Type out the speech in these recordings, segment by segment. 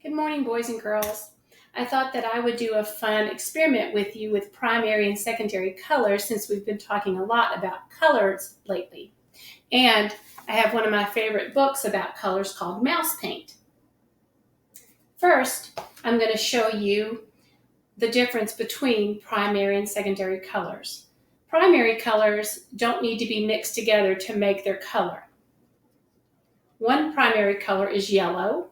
Good morning, boys and girls. I thought that I would do a fun experiment with you with primary and secondary colors since we've been talking a lot about colors lately. And I have one of my favorite books about colors called Mouse Paint. First, I'm going to show you the difference between primary and secondary colors. Primary colors don't need to be mixed together to make their color. One primary color is yellow.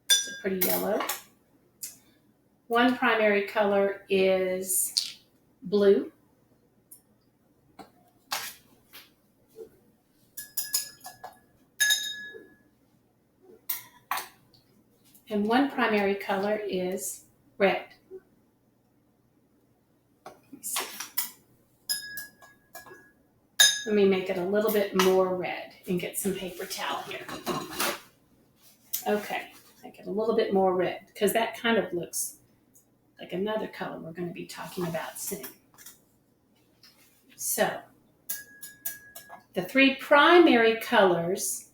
It's a pretty yellow. One primary color is blue. And one primary color is red. Let me make it a little bit more red and get some paper towel here. Okay, make it a little bit more red because that kind of looks like another color we're going to be talking about soon. So, the three primary colors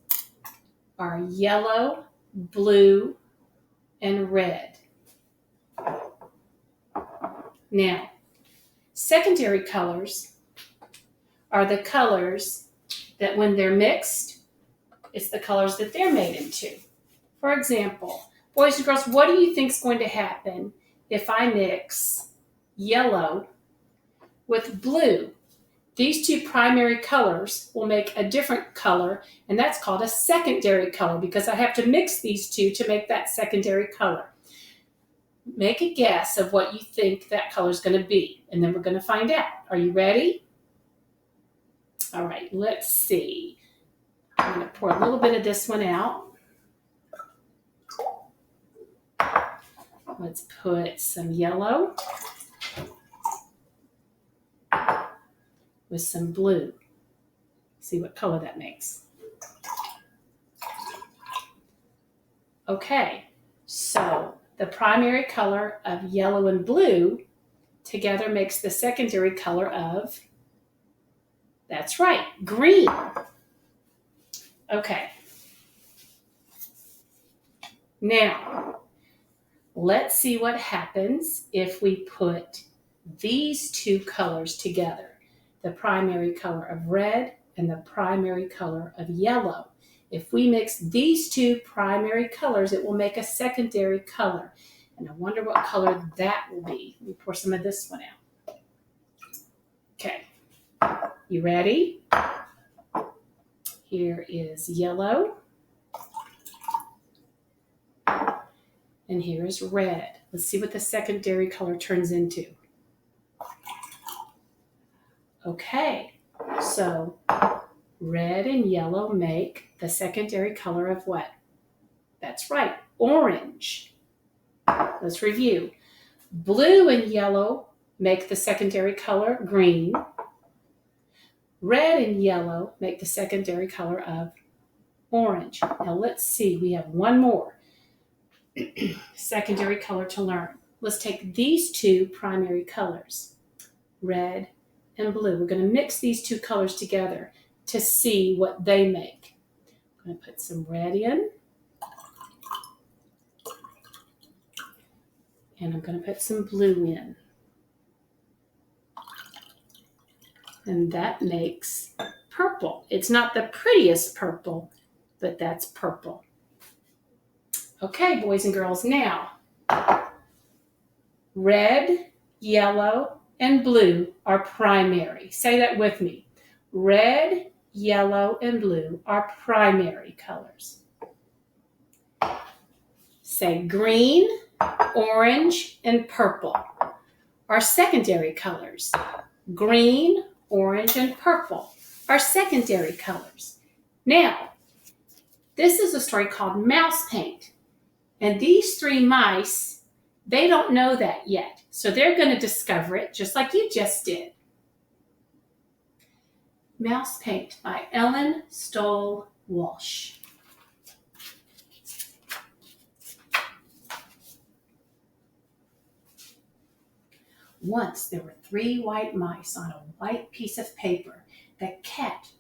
are yellow, blue, and red. Now, secondary colors are the colors that when they're mixed, it's the colors that they're made into. For example, boys and girls, what do you think is going to happen if I mix yellow with blue? These two primary colors will make a different color, and that's called a secondary color because I have to mix these two to make that secondary color. Make a guess of what you think that color is going to be, and then we're going to find out. Are you ready? All right, let's see. I'm going to pour a little bit of this one out. Let's put some yellow with some blue. See what color that makes. Okay, so the primary color of yellow and blue together makes the secondary color of, that's right, green. Okay. Now, let's see what happens if we put these two colors together, the primary color of red and the primary color of yellow. If we mix these two primary colors, it will make a secondary color. And I wonder what color that will be. Let me pour some of this one out. Okay, you ready? Here is yellow. And here is red. Let's see what the secondary color turns into. Okay, so red and yellow make the secondary color of what? That's right, orange. Let's review. Blue and yellow make the secondary color green. Red and yellow make the secondary color of orange. Now let's see, we have one more secondary color to learn. Let's take these two primary colors, red and blue. We're going to mix these two colors together to see what they make. I'm going to put some red in. And I'm going to put some blue in. And that makes purple. It's not the prettiest purple, but that's purple. Okay, boys and girls, now, red, yellow, and blue are primary. Say that with me. Red, yellow, and blue are primary colors. Say green, orange, and purple are secondary colors. Green, orange, and purple are secondary colors. Now, this is a story called Mouse Paint. And these three mice, they don't know that yet. So they're going to discover it just like you just did. Mouse Paint by Ellen Stoll Walsh. Once there were 3 white mice on a white piece of paper. The cat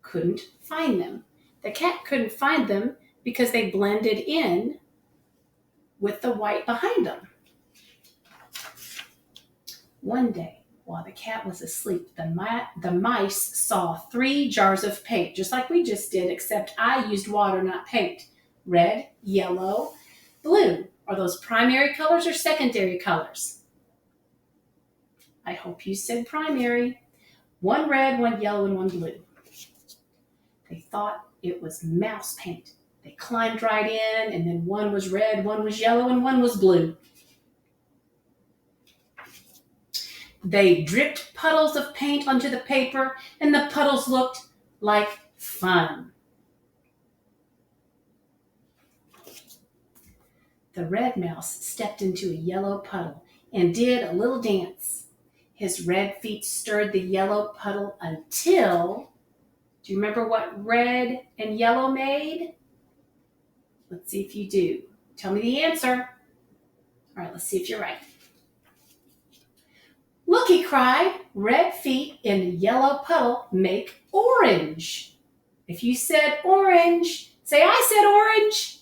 couldn't find them. The cat couldn't find them because they blended in with the white behind them. One day, while the cat was asleep, the mice saw 3 jars of paint, just like we just did, except I used water, not paint. Red, yellow, blue. Are those primary colors or secondary colors? I hope you said primary. 1 red, 1 yellow, and 1 blue. They thought it was mouse paint. They climbed right in, and then 1 was red, 1 was yellow, and 1 was blue. They dripped puddles of paint onto the paper, and the puddles looked like fun. The red mouse stepped into a yellow puddle and did a little dance. His red feet stirred the yellow puddle until... Do you remember what red and yellow made? Let's see if you do. Tell me the answer. All right, let's see if you're right. Look, he cried, red feet in a yellow puddle make orange. If you said orange, say I said orange.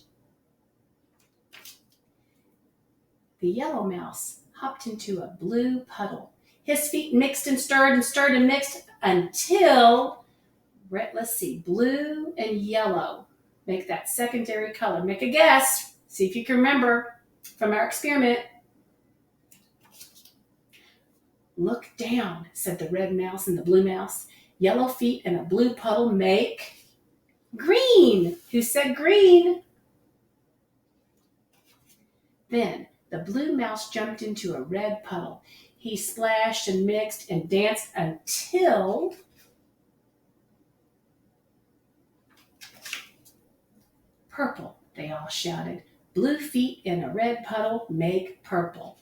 The yellow mouse hopped into a blue puddle. His feet mixed and stirred and mixed until, let's see, blue and yellow make that secondary color. Make a guess. See if you can remember from our experiment. Look down, said the red mouse and the blue mouse. Yellow feet in a blue puddle make green. Who said green? Then the blue mouse jumped into a red puddle. He splashed and mixed and danced until purple, they all shouted. Blue feet in a red puddle make purple.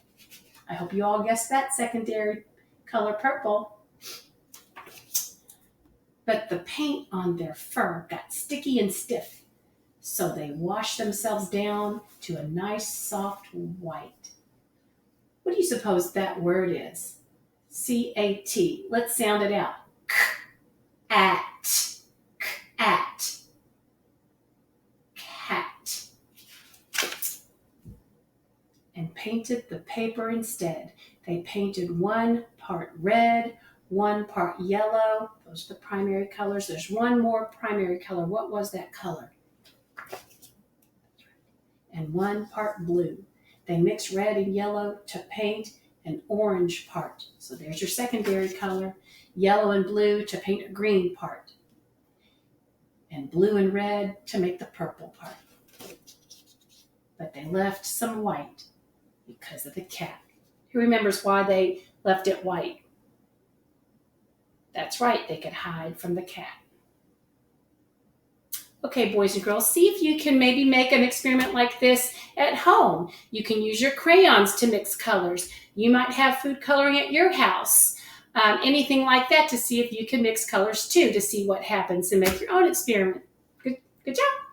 I hope you all guessed that secondary color purple. But the paint on their fur got sticky and stiff, so they washed themselves down to a nice soft white. What do you suppose that word is? C-A-T. Let's sound it out. K-at. K-at. Cat. And painted the paper instead. They painted 1 part red, 1 part yellow. Those are the primary colors. There's 1 more primary color. What was that color? And 1 part blue. They mixed red and yellow to paint an orange part. So there's your secondary color. Yellow and blue to paint a green part. And blue and red to make the purple part. But they left some white because of the cat. Who remembers why they left it white? That's right, they could hide from the cat. Okay, boys and girls, see if you can maybe make an experiment like this at home. You can use your crayons to mix colors. You might have food coloring at your house. Anything like that to see if you can mix colors too, to see what happens and make your own experiment. Good job.